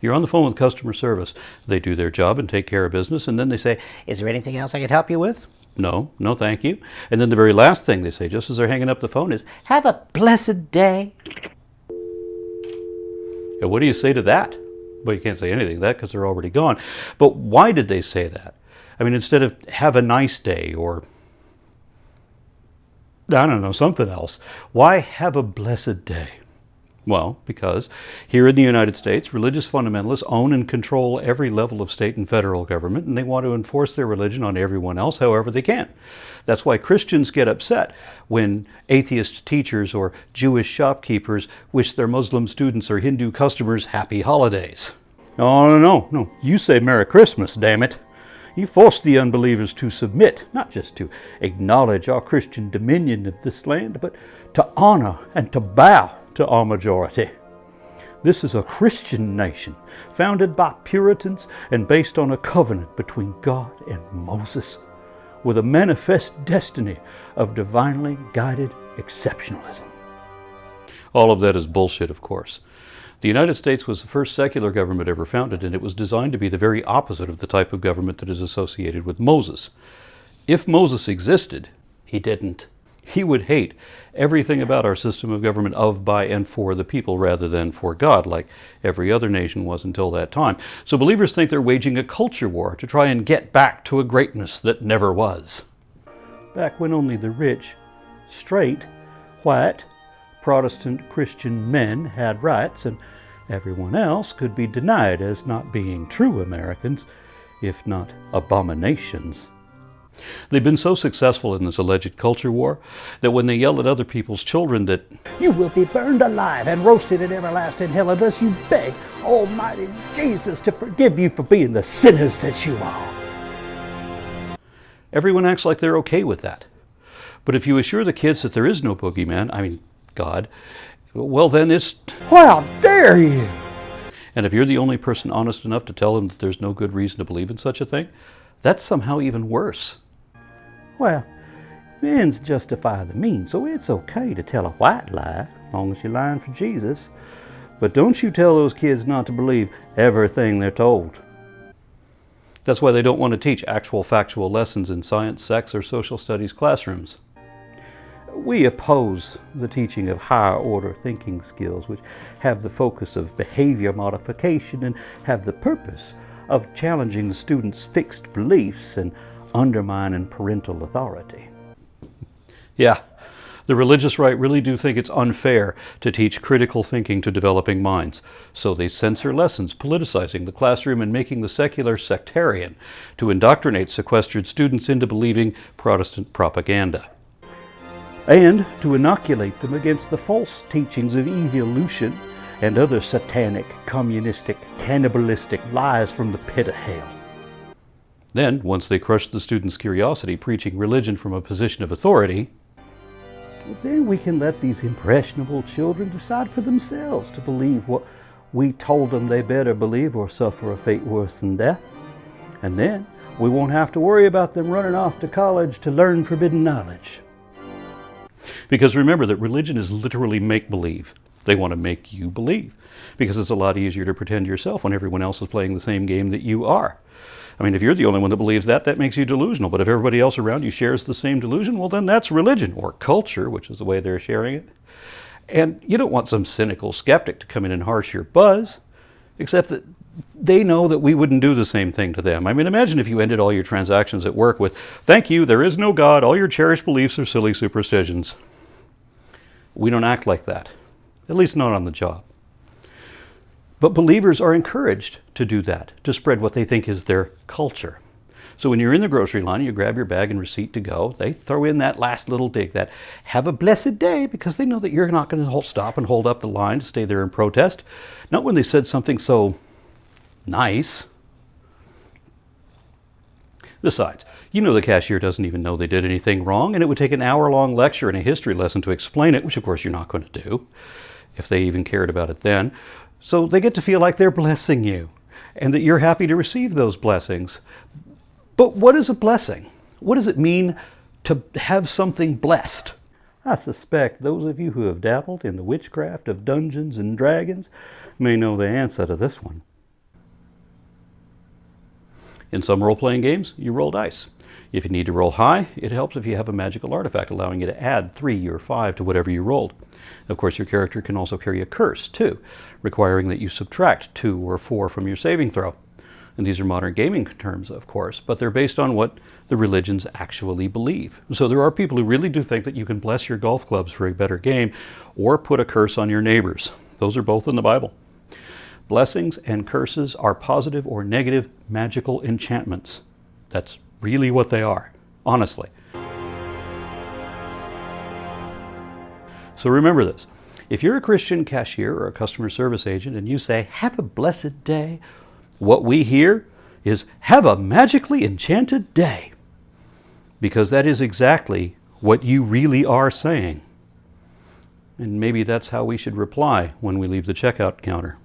You're on the phone with customer service. They do their job and take care of business, and then they say, "Is there anything else I could help you with?" "No, no thank you." And then the very last thing they say, just as they're hanging up the phone, is, "Have a blessed day." And what do you say to that? Well, you can't say anything to that because they're already gone. But why did they say that? I mean, instead of "have a nice day" or, I don't know, something else, why "have a blessed day"? Well, because here in the United States, religious fundamentalists own and control every level of state and federal government, and they want to enforce their religion on everyone else however they can. That's why Christians get upset when atheist teachers or Jewish shopkeepers wish their Muslim students or Hindu customers happy holidays. Oh, no. You say Merry Christmas, damn it. You force the unbelievers to submit, not just to acknowledge our Christian dominion of this land, but to honor and to bow to our majority. This is a Christian nation, founded by Puritans and based on a covenant between God and Moses, with a manifest destiny of divinely guided exceptionalism. All of that is bullshit, of course. The United States was the first secular government ever founded, and it was designed to be the very opposite of the type of government that is associated with Moses. If Moses existed, he didn't. He would hate everything about our system of government of, by, and for the people rather than for God, like every other nation was until that time. So believers think they're waging a culture war to try and get back to a greatness that never was. Back when only the rich, straight, white, Protestant Christian men had rights, and everyone else could be denied as not being true Americans, if not abominations. They've been so successful in this alleged culture war that when they yell at other people's children that "you will be burned alive and roasted in everlasting hell unless you beg Almighty Jesus to forgive you for being the sinners that you are," everyone acts like they're okay with that. But if you assure the kids that there is no boogeyman, God, well then it's, "How dare you!" And if you're the only person honest enough to tell them that there's no good reason to believe in such a thing, that's somehow even worse. Well, ends justify the means, so it's okay to tell a white lie, as long as you're lying for Jesus. But don't you tell those kids not to believe everything they're told. That's why they don't want to teach actual factual lessons in science, sex, or social studies classrooms. We oppose the teaching of higher order thinking skills, which have the focus of behavior modification and have the purpose of challenging the students' fixed beliefs and undermining parental authority. Yeah, the religious right really do think it's unfair to teach critical thinking to developing minds, so they censor lessons, politicizing the classroom and making the secular sectarian to indoctrinate sequestered students into believing Protestant propaganda, and to inoculate them against the false teachings of evolution and other satanic, communistic, cannibalistic lies from the pit of hell. Then, once they crush the students' curiosity, preaching religion from a position of authority, then we can let these impressionable children decide for themselves to believe what we told them they better believe or suffer a fate worse than death. And then we won't have to worry about them running off to college to learn forbidden knowledge. Because remember that religion is literally make-believe. They want to make you believe, because it's a lot easier to pretend yourself when everyone else is playing the same game that you are. If you're the only one that believes that, that makes you delusional. But if everybody else around you shares the same delusion, well then that's religion, or culture, which is the way they're sharing it. And you don't want some cynical skeptic to come in and harsh your buzz, except that they know that we wouldn't do the same thing to them. Imagine if you ended all your transactions at work with, "Thank you, there is no God, all your cherished beliefs are silly superstitions." We don't act like that, at least not on the job. But believers are encouraged to do that, to spread what they think is their culture. So when you're in the grocery line, you grab your bag and receipt to go, they throw in that last little dig, that "have a blessed day," because they know that you're not going to stop and hold up the line to stay there and protest. Not when they said something so nice. Besides, the cashier doesn't even know they did anything wrong, and it would take an hour-long lecture and a history lesson to explain it, which of course you're not going to do, if they even cared about it then. So they get to feel like they're blessing you, and that you're happy to receive those blessings. But what is a blessing? What does it mean to have something blessed? I suspect those of you who have dabbled in the witchcraft of Dungeons and Dragons may know the answer to this one. In some role-playing games, you roll dice. If you need to roll high, it helps if you have a magical artifact allowing you to add 3 or 5 to whatever you rolled. Of course, your character can also carry a curse, too, requiring that you subtract 2 or 4 from your saving throw. And these are modern gaming terms, of course, but they're based on what the religions actually believe. So there are people who really do think that you can bless your golf clubs for a better game or put a curse on your neighbors. Those are both in the Bible. Blessings and curses are positive or negative magical enchantments. That's really what they are, honestly. So remember this. If you're a Christian cashier or a customer service agent and you say, "Have a blessed day," what we hear is, "Have a magically enchanted day." Because that is exactly what you really are saying. And maybe that's how we should reply when we leave the checkout counter.